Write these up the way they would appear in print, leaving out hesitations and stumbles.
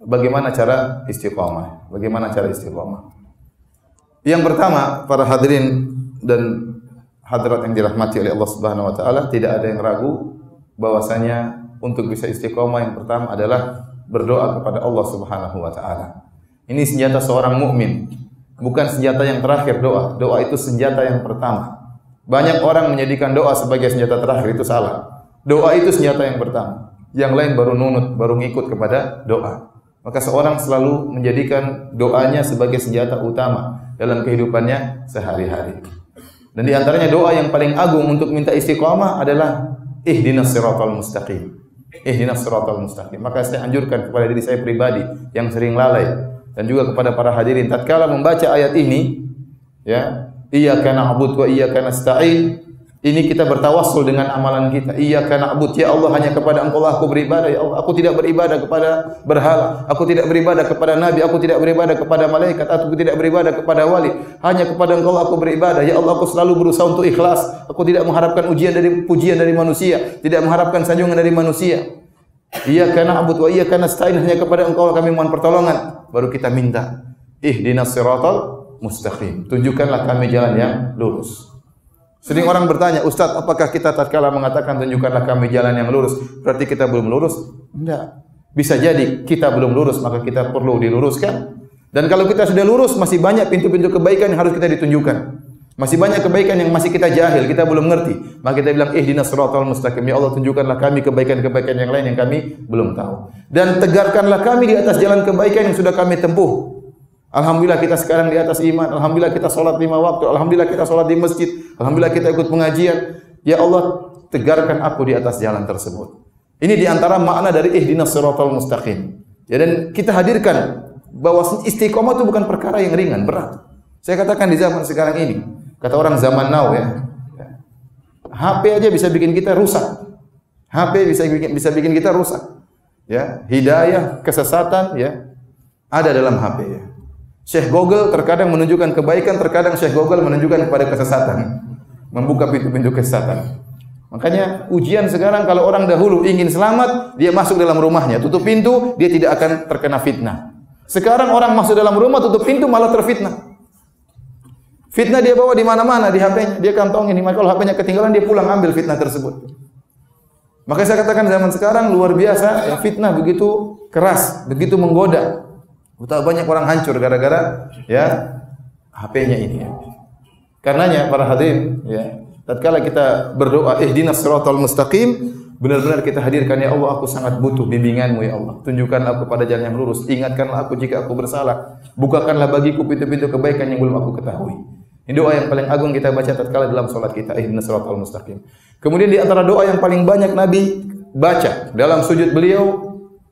bagaimana cara istiqomah? Bagaimana cara istiqomah? Yang pertama, para hadirin dan hadirat yang dirahmati oleh Allah Subhanahu wa taala, tidak ada yang ragu bahwasanya untuk bisa istiqomah yang pertama adalah berdoa kepada Allah Subhanahu wa taala. Ini senjata seorang mukmin, bukan senjata yang terakhir doa. Doa itu senjata yang pertama. Banyak orang menjadikan doa sebagai senjata terakhir, itu salah. Doa itu senjata yang pertama. Yang lain baru nunut, baru ngikut kepada doa. Maka seorang selalu menjadikan doanya sebagai senjata utama dalam kehidupannya sehari-hari. Dan di antaranya doa yang paling agung untuk minta istiqamah adalah ihdinas siratal mustaqim. Ihdinas siratal mustaqim. Maka saya anjurkan kepada diri saya pribadi yang sering lalai dan juga kepada para hadirin tatkala membaca ayat ini, ya, iyyaka na'budu wa iyyaka nasta'in. Ini kita bertawassul dengan amalan kita. Iyyaka na'budu, ya Allah, hanya kepada Engkau lah aku beribadah, ya Allah. Aku tidak beribadah kepada berhala, aku tidak beribadah kepada nabi, aku tidak beribadah kepada malaikat, aku tidak beribadah kepada wali. Hanya kepada Engkau lah aku beribadah. Ya Allah, aku selalu berusaha untuk ikhlas. Aku tidak mengharapkan pujian dari manusia, tidak mengharapkan sanjungan dari manusia. Iyyaka na'budu wa iyyaka nasta'in, hanya kepada Engkau kami mohon pertolongan. Baru kita minta ihdinas siratal mustaqim. Tunjukkanlah kami jalan yang lurus. Sering orang bertanya, Ustaz, apakah kita tatkala mengatakan tunjukkanlah kami jalan yang lurus, berarti kita belum lurus? Tidak. Bisa jadi kita belum lurus, maka kita perlu diluruskan. Dan kalau kita sudah lurus, masih banyak pintu-pintu kebaikan yang harus kita ditunjukkan. Masih banyak kebaikan yang masih kita jahil, kita belum ngerti. Maka kita bilang, ihdinas siratal mustaqim. Ya Allah, tunjukkanlah kami kebaikan-kebaikan yang lain yang kami belum tahu. Dan tegarkanlah kami di atas jalan kebaikan yang sudah kami tempuh. Alhamdulillah kita sekarang di atas iman. Alhamdulillah kita salat 5 waktu. Alhamdulillah kita salat di masjid. Alhamdulillah kita ikut pengajian. Ya Allah, tegarkan aku di atas jalan tersebut. Ini di antara makna dari ihdinas siratal mustaqim. Ya, dan kita hadirkan bahwa istiqomah itu bukan perkara yang ringan, berat. Saya katakan di zaman sekarang ini, kata orang zaman now ya, HP aja bisa bikin kita rusak. HP bisa bikin kita rusak. Ya, hidayah, kesesatan ya ada dalam HP ya. Syekh Google terkadang menunjukkan kebaikan, terkadang Syekh Google menunjukkan kepada kesesatan, membuka pintu-pintu kesesatan. Makanya ujian sekarang kalau orang dahulu ingin selamat, dia masuk dalam rumahnya, tutup pintu, dia tidak akan terkena fitnah. Sekarang orang masuk dalam rumah, tutup pintu, malah terfitnah. Fitnah dia bawa di mana-mana, di HP-nya, dia kantongin. Kalau HP-nya ketinggalan, dia pulang ambil fitnah tersebut. Maka saya katakan zaman sekarang luar biasa, ya, fitnah begitu keras, begitu menggoda. Betapa banyak orang hancur gara-gara ya HP-nya ini ya. Karenanya para hadirin ya, tatkala kita berdoa ihdinas siratal mustaqim, benar-benar kita hadirkan, ya Allah, aku sangat butuh bimbingan-Mu ya Allah. Tunjukkanlah aku pada jalan yang lurus, ingatkanlah aku jika aku bersalah. Bukakanlah bagiku pintu-pintu kebaikan yang belum aku ketahui. Ini doa yang paling agung kita baca tatkala dalam salat kita, ihdinas siratal mustaqim. Kemudian di antara doa yang paling banyak Nabi baca dalam sujud beliau,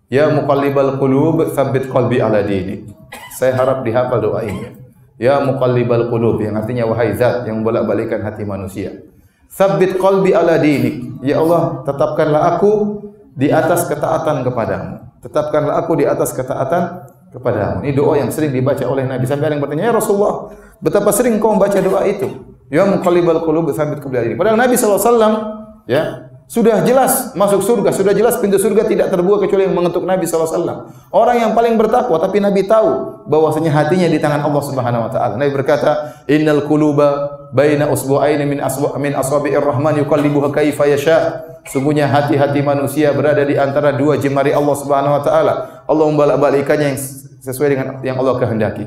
ya muqallibal qulub, tsabbit qalbi ala dinik. Saya harap dihafal doa ini. Ya muqallibal qulub, yang artinya wahai zat yang membolak-balikkan hati manusia. Tsabbit qalbi ala dinik. Ya Allah, tetapkanlah aku di atas ketaatan kepadamu. Tetapkanlah aku di atas ketaatan kepadamu. Ini doa yang sering dibaca oleh Nabi. Sampai ada yang bertanya, ya Rasulullah, betapa sering kau membaca doa itu? Ya muqallibal qulub, tsabbit qalbi ala dinik. Padahal Nabi SAW ya sudah jelas masuk surga, sudah jelas pintu surga tidak terbuka kecuali yang mengetuk Nabi SAW. Orang yang paling bertakwa, tapi Nabi tahu bahwasanya hatinya di tangan Allah Subhanahu wa taala. Nabi berkata, "Innal quluba baina usbu'aini min asabi'ir rahman yuqallibuha kaifa yasha." Sungguhnya hati-hati manusia berada di antara dua jemari Allah Subhanahu wa taala. Allah membolak-balikkannya yang sesuai dengan yang Allah kehendaki.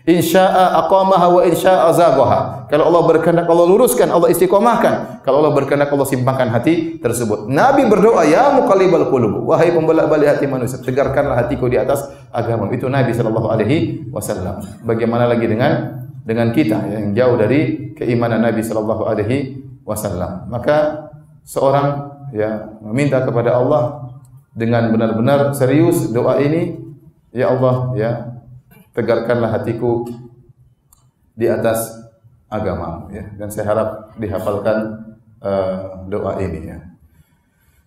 Insya'a aqamaha wa insya'a zaghaha. Kalau Allah berkehendak Allah luruskan, Allah istiqomahkan. Kalau Allah berkehendak Allah simpangkan hati tersebut. Nabi berdoa, ya muqallibal qulub, wahai pembolak-balik hati manusia, tegarkanlah hatiku di atas agama. Itu Nabi sallallahu alaihi wasallam. Bagaimana lagi dengan kita yang jauh dari keimanan Nabi sallallahu alaihi wasallam. Maka seorang ya meminta kepada Allah dengan benar-benar serius doa ini, ya Allah ya, tegarkanlah hatiku di atas agamamu ya. Dan saya harap dihafalkan doa ini ya.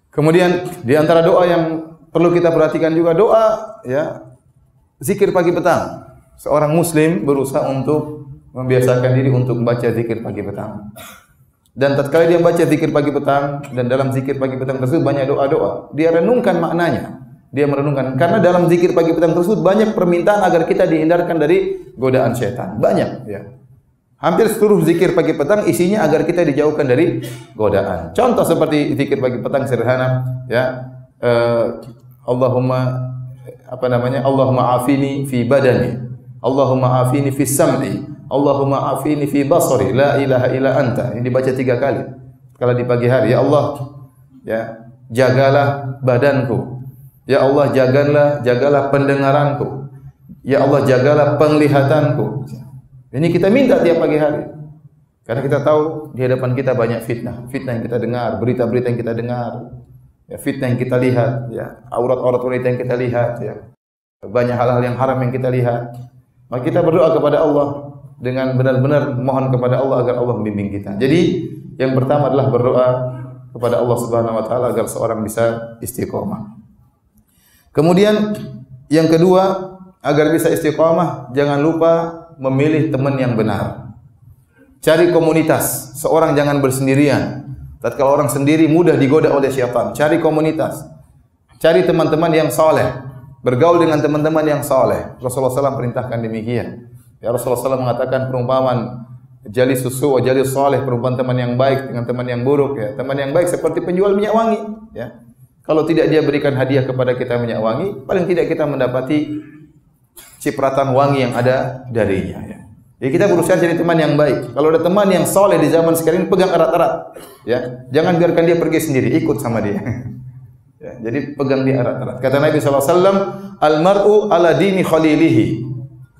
Kemudian di antara doa yang perlu kita perhatikan juga doa ya zikir pagi petang. Seorang muslim berusaha untuk membiasakan diri untuk membaca zikir pagi petang. Dan tatkala dia membaca zikir pagi petang dan dalam zikir pagi petang tersebut banyak doa-doa, dia renungkan maknanya. Dia merenungkan. Karena dalam zikir pagi petang tersebut banyak permintaan agar kita dihindarkan dari godaan setan. Banyak, ya. Hampir seluruh zikir pagi petang isinya agar kita dijauhkan dari godaan. Contoh seperti zikir pagi petang sederhana, ya. Allahumma afini fi badani, Allahumma afini fi sam'i, Allahumma afini fi basari, la ilaha illa anta. Ini dibaca 3 kali. Kalau di pagi hari, ya Allah, ya, jagalah badanku. Ya Allah, jagalah pendengaranku. Ya Allah, jagalah penglihatanku. Ini kita minta tiap pagi hari. Karena kita tahu di hadapan kita banyak fitnah. Fitnah yang kita dengar, berita-berita yang kita dengar. Ya, fitnah yang kita lihat, ya, aurat-aurat wanita yang kita lihat, ya. Banyak hal-hal yang haram yang kita lihat. Maka kita berdoa kepada Allah dengan benar-benar mohon kepada Allah agar Allah membimbing kita. Jadi, yang pertama adalah berdoa kepada Allah Subhanahu wa taala agar seorang bisa istiqomah. Kemudian yang kedua, agar bisa istiqomah, jangan lupa memilih teman yang benar. Cari komunitas. Seorang jangan bersendirian. Tatkala orang sendiri mudah digoda oleh syaitan. Cari komunitas. Cari teman-teman yang saleh. Bergaul dengan teman-teman yang saleh. Rasulullah SAW perintahkan demikian. Ya, Rasulullah SAW mengatakan perumpamaan jalis susu wa jalis saleh, perumpamaan teman yang baik dengan teman yang buruk, ya. Teman yang baik seperti penjual minyak wangi, ya. Kalau tidak dia berikan hadiah kepada kita minyak wangi, paling tidak kita mendapati cipratan wangi yang ada darinya, ya. Jadi kita berusaha cari teman yang baik. Kalau ada teman yang soleh di zaman sekarang, pegang erat-erat, ya. Jangan biarkan dia pergi sendiri, ikut sama dia. Ya, jadi pegang dia erat-erat. Kata Nabi SAW, al-mar'u ala dini khalilihi,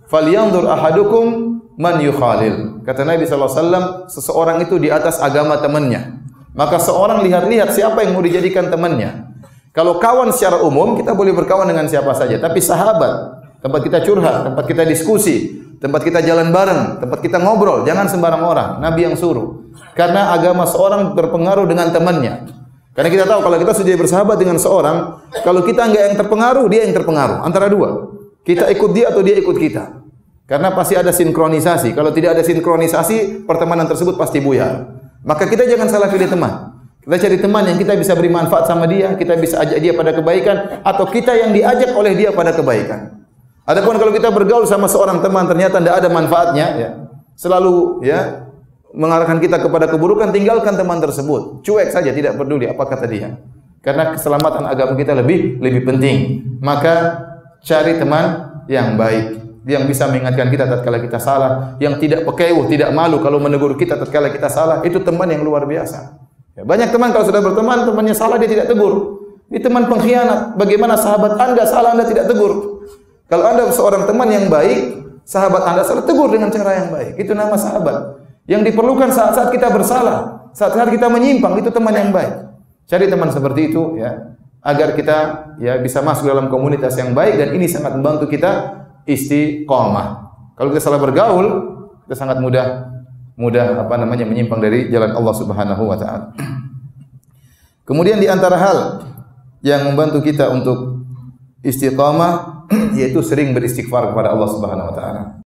falyanzur ahadukum man yukhalil. Kata Nabi SAW, seseorang itu di atas agama temannya. Maka seorang lihat-lihat siapa yang mau dijadikan temannya. Kalau kawan secara umum, kita boleh berkawan dengan siapa saja. Tapi sahabat, tempat kita curhat, tempat kita diskusi, tempat kita jalan bareng, tempat kita ngobrol, jangan sembarang orang. Nabi yang suruh. Karena agama seorang berpengaruh dengan temannya. Karena kita tahu kalau kita sudah bersahabat dengan seorang, kalau kita enggak yang terpengaruh, dia yang terpengaruh. Antara dua. Kita ikut dia atau dia ikut kita. Karena pasti ada sinkronisasi. Kalau tidak ada sinkronisasi, pertemanan tersebut pasti buyar. Maka kita jangan salah pilih teman. Kita cari teman yang kita bisa beri manfaat sama dia, kita bisa ajak dia pada kebaikan, atau kita yang diajak oleh dia pada kebaikan. Adapun kalau kita bergaul sama seorang teman ternyata tidak ada manfaatnya, ya, selalu, ya, mengarahkan kita kepada keburukan, tinggalkan teman tersebut. Cuek saja, tidak peduli apa kata dia. Karena keselamatan agama kita lebih penting. Maka cari teman yang baik, yang bisa mengingatkan kita tatkala kita salah, yang tidak pekewuh, tidak malu kalau menegur kita tatkala kita salah. Itu teman yang luar biasa. Ya, banyak teman kalau sudah berteman, temannya salah dia tidak tegur. Ini teman pengkhianat. Bagaimana sahabat Anda salah Anda tidak tegur? Kalau Anda seorang teman yang baik, sahabat Anda salah, tegur dengan cara yang baik. Itu nama sahabat. Yang diperlukan saat-saat kita bersalah, saat-saat kita menyimpang, itu teman yang baik. Cari teman seperti itu, ya, agar kita, ya, bisa masuk dalam komunitas yang baik, dan ini sangat membantu kita istiqomah. Kalau kita salah bergaul, kita sangat mudah menyimpang dari jalan Allah Subhanahu wa taala. Kemudian di antara hal yang membantu kita untuk istiqamah yaitu sering beristighfar kepada Allah Subhanahu wa taala.